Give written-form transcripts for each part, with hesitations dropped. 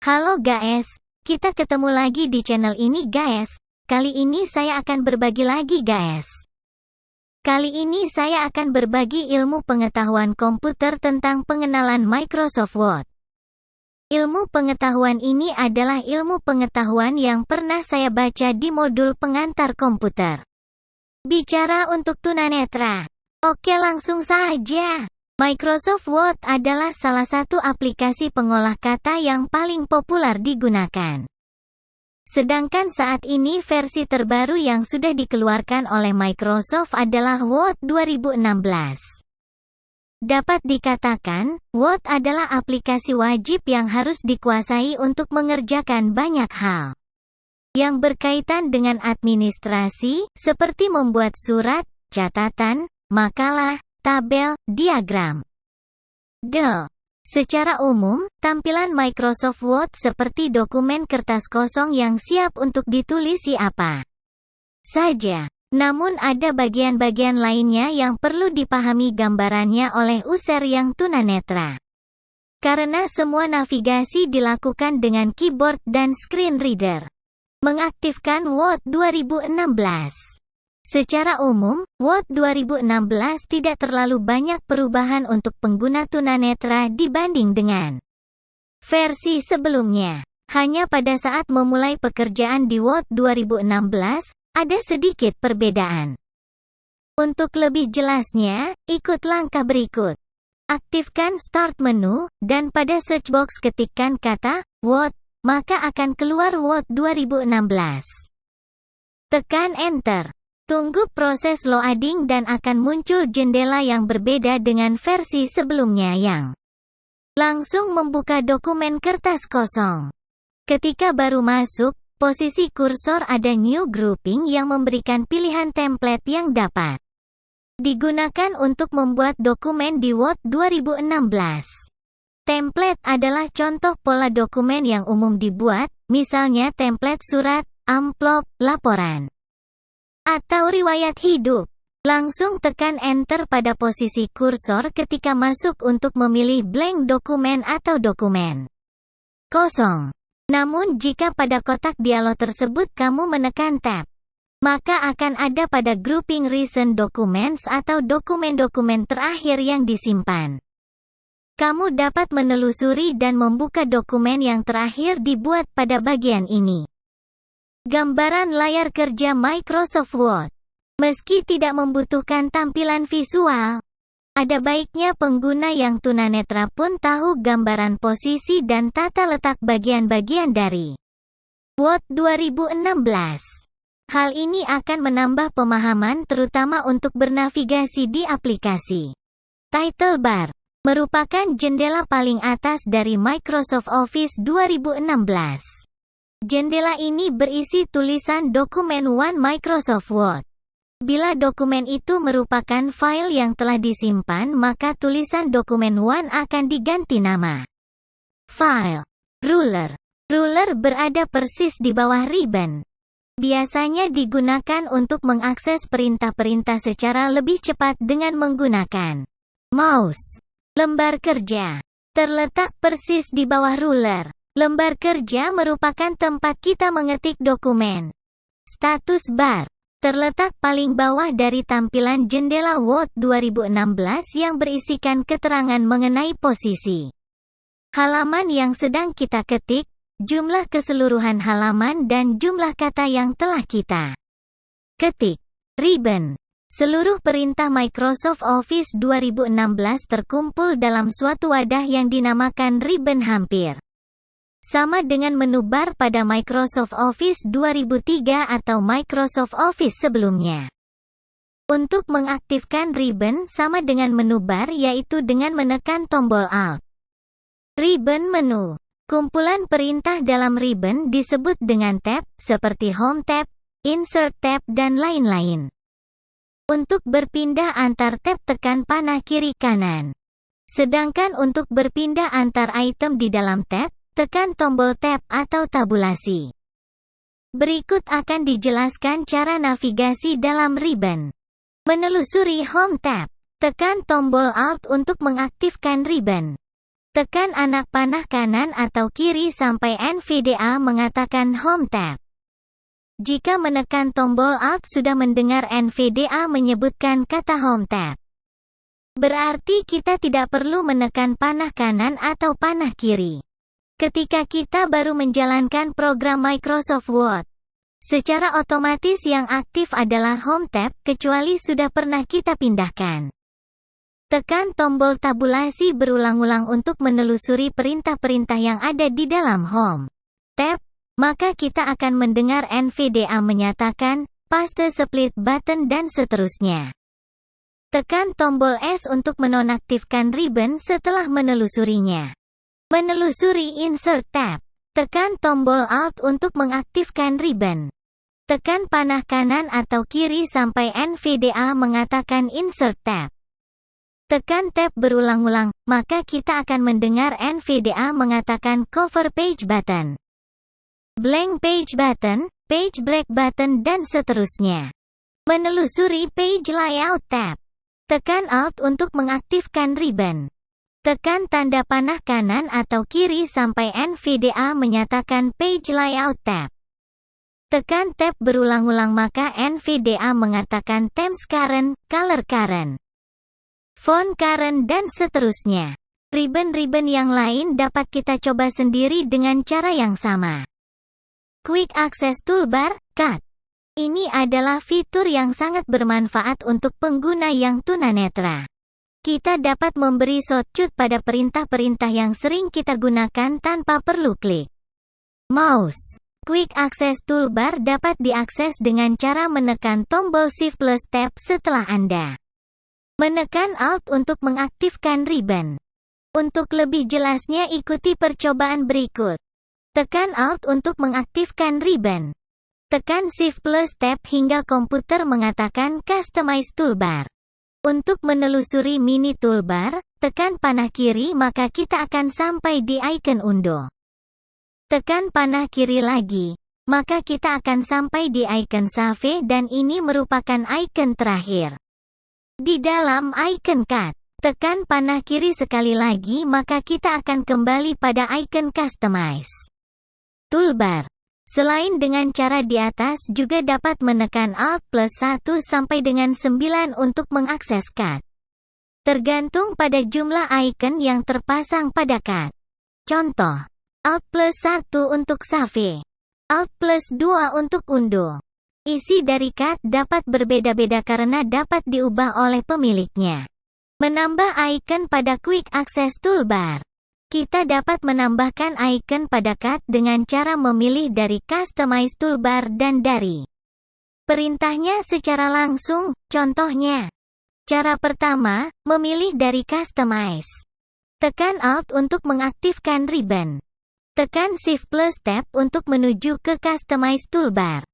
Halo guys, kita ketemu lagi di channel ini guys. Kali ini saya akan berbagi lagi guys. Kali ini saya akan berbagi ilmu pengetahuan komputer tentang pengenalan Microsoft Word. Ilmu pengetahuan ini adalah ilmu pengetahuan yang pernah saya baca di modul pengantar komputer. Bicara untuk tunanetra. Oke, langsung saja. Microsoft Word adalah salah satu aplikasi pengolah kata yang paling populer digunakan. Sedangkan saat ini versi terbaru yang sudah dikeluarkan oleh Microsoft adalah Word 2016. Dapat dikatakan, Word adalah aplikasi wajib yang harus dikuasai untuk mengerjakan banyak hal yang berkaitan dengan administrasi, seperti membuat surat, catatan, makalah, tabel, diagram. Secara umum, tampilan Microsoft Word seperti dokumen kertas kosong yang siap untuk ditulis apa saja. Namun ada bagian-bagian lainnya yang perlu dipahami gambarannya oleh user yang tunanetra. Karena semua navigasi dilakukan dengan keyboard dan screen reader. Mengaktifkan Word 2016. Secara umum, Word 2016 tidak terlalu banyak perubahan untuk pengguna tunanetra dibanding dengan versi sebelumnya. Hanya pada saat memulai pekerjaan di Word 2016, ada sedikit perbedaan. Untuk lebih jelasnya, ikut langkah berikut. Aktifkan Start menu, dan pada search box ketikkan kata Word, maka akan keluar Word 2016. Tekan Enter. Tunggu proses loading dan akan muncul jendela yang berbeda dengan versi sebelumnya yang langsung membuka dokumen kertas kosong. Ketika baru masuk, posisi kursor ada New Grouping yang memberikan pilihan template yang dapat digunakan untuk membuat dokumen di Word 2016. Template adalah contoh pola dokumen yang umum dibuat, misalnya template surat, amplop, laporan, atau riwayat hidup. Langsung tekan Enter pada posisi kursor ketika masuk untuk memilih blank dokumen atau dokumen kosong. Namun jika pada kotak dialog tersebut kamu menekan Tab, maka akan ada pada grouping recent documents atau dokumen-dokumen terakhir yang disimpan. Kamu dapat menelusuri dan membuka dokumen yang terakhir dibuat pada bagian ini. Gambaran layar kerja Microsoft Word. Meski tidak membutuhkan tampilan visual, ada baiknya pengguna yang tunanetra pun tahu gambaran posisi dan tata letak bagian-bagian dari Word 2016. Hal ini akan menambah pemahaman terutama untuk bernavigasi di aplikasi. Title bar merupakan jendela paling atas dari Microsoft Office 2016. Jendela ini berisi tulisan dokumen One Microsoft Word. Bila dokumen itu merupakan file yang telah disimpan, maka tulisan dokumen One akan diganti nama. File. Ruler. Ruler berada persis di bawah ribbon. Biasanya digunakan untuk mengakses perintah-perintah secara lebih cepat dengan menggunakan mouse. Lembar kerja. Terletak persis di bawah ruler. Lembar kerja merupakan tempat kita mengetik dokumen. Status bar terletak paling bawah dari tampilan jendela Word 2016 yang berisikan keterangan mengenai posisi halaman yang sedang kita ketik, jumlah keseluruhan halaman dan jumlah kata yang telah kita ketik. Ribbon. Seluruh perintah Microsoft Office 2016 terkumpul dalam suatu wadah yang dinamakan ribbon, hampir sama dengan menu bar pada Microsoft Office 2003 atau Microsoft Office sebelumnya. Untuk mengaktifkan ribbon sama dengan menu bar, yaitu dengan menekan tombol Alt. Ribbon menu. Kumpulan perintah dalam ribbon disebut dengan tab, seperti Home tab, Insert tab dan lain-lain. Untuk berpindah antar tab tekan panah kiri kanan. Sedangkan untuk berpindah antar item di dalam tab, tekan tombol tab atau tabulasi. Berikut akan dijelaskan cara navigasi dalam ribbon. Menelusuri Home tab. Tekan tombol Alt untuk mengaktifkan ribbon. Tekan anak panah kanan atau kiri sampai NVDA mengatakan Home tab. Jika menekan tombol Alt sudah mendengar NVDA menyebutkan kata Home tab, berarti kita tidak perlu menekan panah kanan atau panah kiri ketika kita baru menjalankan program Microsoft Word. Secara otomatis yang aktif adalah Home tab kecuali sudah pernah kita pindahkan. Tekan tombol tabulasi berulang-ulang untuk menelusuri perintah-perintah yang ada di dalam Home tab, maka kita akan mendengar NVDA menyatakan, paste split button dan seterusnya. Tekan tombol S untuk menonaktifkan ribbon setelah menelusurinya. Menelusuri Insert tab. Tekan tombol Alt untuk mengaktifkan ribbon. Tekan panah kanan atau kiri sampai NVDA mengatakan Insert tab. Tekan tab berulang-ulang, maka kita akan mendengar NVDA mengatakan Cover Page button, Blank Page button, Page Break button dan seterusnya. Menelusuri Page Layout tab. Tekan Alt untuk mengaktifkan ribbon. Tekan tanda panah kanan atau kiri sampai NVDA menyatakan Page Layout tab. Tekan tab berulang-ulang maka NVDA mengatakan Themes Current, Color Current, Font Current dan seterusnya. Ribbon-ribbon yang lain dapat kita coba sendiri dengan cara yang sama. Quick Access Toolbar, Cut. Ini adalah fitur yang sangat bermanfaat untuk pengguna yang tunanetra. Kita dapat memberi shortcut pada perintah-perintah yang sering kita gunakan tanpa perlu klik mouse. Quick Access Toolbar dapat diakses dengan cara menekan tombol Shift plus Tab setelah Anda menekan Alt untuk mengaktifkan ribbon. Untuk lebih jelasnya ikuti percobaan berikut. Tekan Alt untuk mengaktifkan ribbon. Tekan Shift plus Tab hingga komputer mengatakan Customize Toolbar. Untuk menelusuri mini toolbar, tekan panah kiri maka kita akan sampai di icon undo. Tekan panah kiri lagi, maka kita akan sampai di icon save dan ini merupakan icon terakhir. Di dalam icon cut, tekan panah kiri sekali lagi maka kita akan kembali pada icon customize toolbar. Selain dengan cara di atas juga dapat menekan Alt plus 1 sampai dengan 9 untuk mengakses cut. Tergantung pada jumlah icon yang terpasang pada cut. Contoh, Alt plus 1 untuk save, Alt plus 2 untuk undo. Isi dari cut dapat berbeda-beda karena dapat diubah oleh pemiliknya. Menambah icon pada Quick Access Toolbar. Kita dapat menambahkan icon pada cut dengan cara memilih dari Customize Toolbar dan dari perintahnya secara langsung, contohnya. Cara pertama, memilih dari Customize. Tekan Alt untuk mengaktifkan ribbon. Tekan Shift plus Tab untuk menuju ke Customize Toolbar.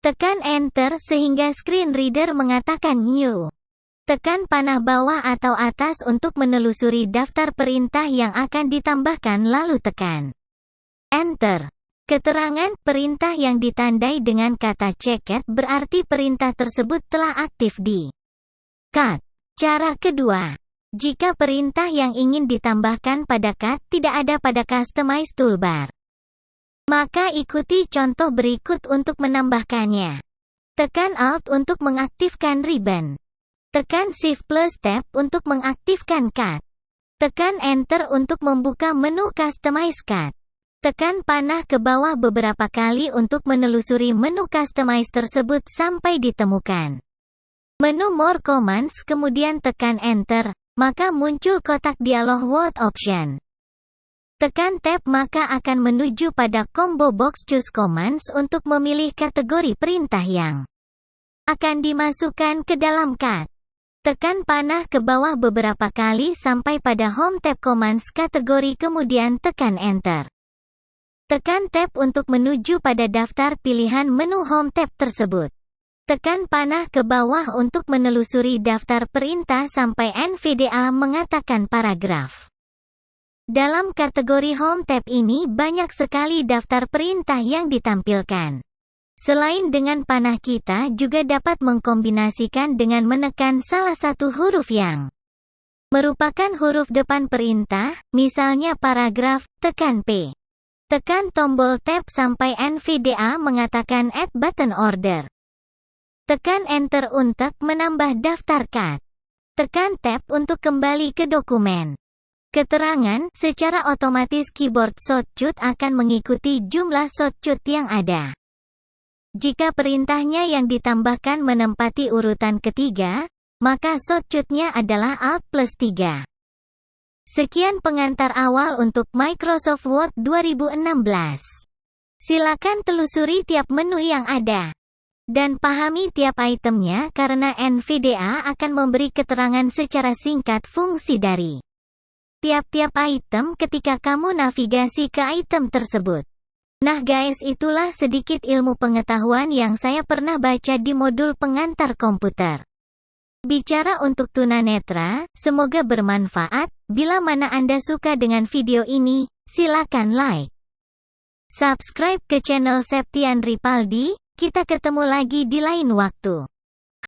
Tekan Enter sehingga screen reader mengatakan New. Tekan panah bawah atau atas untuk menelusuri daftar perintah yang akan ditambahkan lalu tekan Enter. Keterangan perintah yang ditandai dengan kata checked berarti perintah tersebut telah aktif di cut. Cara kedua, jika perintah yang ingin ditambahkan pada cut tidak ada pada Customize Toolbar, maka ikuti contoh berikut untuk menambahkannya. Tekan Alt untuk mengaktifkan ribbon. Tekan Shift plus Tab untuk mengaktifkan cut. Tekan Enter untuk membuka menu Customize Cut. Tekan panah ke bawah beberapa kali untuk menelusuri menu Customize tersebut sampai ditemukan menu More Commands kemudian tekan Enter, maka muncul kotak dialog Word Option. Tekan Tab maka akan menuju pada combo box Choose Commands untuk memilih kategori perintah yang akan dimasukkan ke dalam cut. Tekan panah ke bawah beberapa kali sampai pada Home tab Commands kategori kemudian tekan Enter. Tekan Tab untuk menuju pada daftar pilihan menu Home tab tersebut. Tekan panah ke bawah untuk menelusuri daftar perintah sampai NVDA mengatakan paragraf. Dalam kategori Home tab ini banyak sekali daftar perintah yang ditampilkan. Selain dengan panah kita juga dapat mengkombinasikan dengan menekan salah satu huruf yang merupakan huruf depan perintah, misalnya paragraf, tekan P. Tekan tombol tab sampai NVDA mengatakan Add Button Order. Tekan Enter untuk menambah daftar cut. Tekan Tab untuk kembali ke dokumen. Keterangan, secara otomatis keyboard shortcut akan mengikuti jumlah shortcut yang ada. Jika perintahnya yang ditambahkan menempati urutan ketiga, maka shortcutnya adalah Alt+3. Sekian pengantar awal untuk Microsoft Word 2016. Silakan telusuri tiap menu yang ada. Dan pahami tiap itemnya karena NVDA akan memberi keterangan secara singkat fungsi dari tiap-tiap item ketika kamu navigasi ke item tersebut. Nah guys, itulah sedikit ilmu pengetahuan yang saya pernah baca di modul pengantar komputer. Bicara untuk tunanetra, semoga bermanfaat. Bila mana Anda suka dengan video ini, silakan like. Subscribe ke channel Septian Ripaldi, kita ketemu lagi di lain waktu.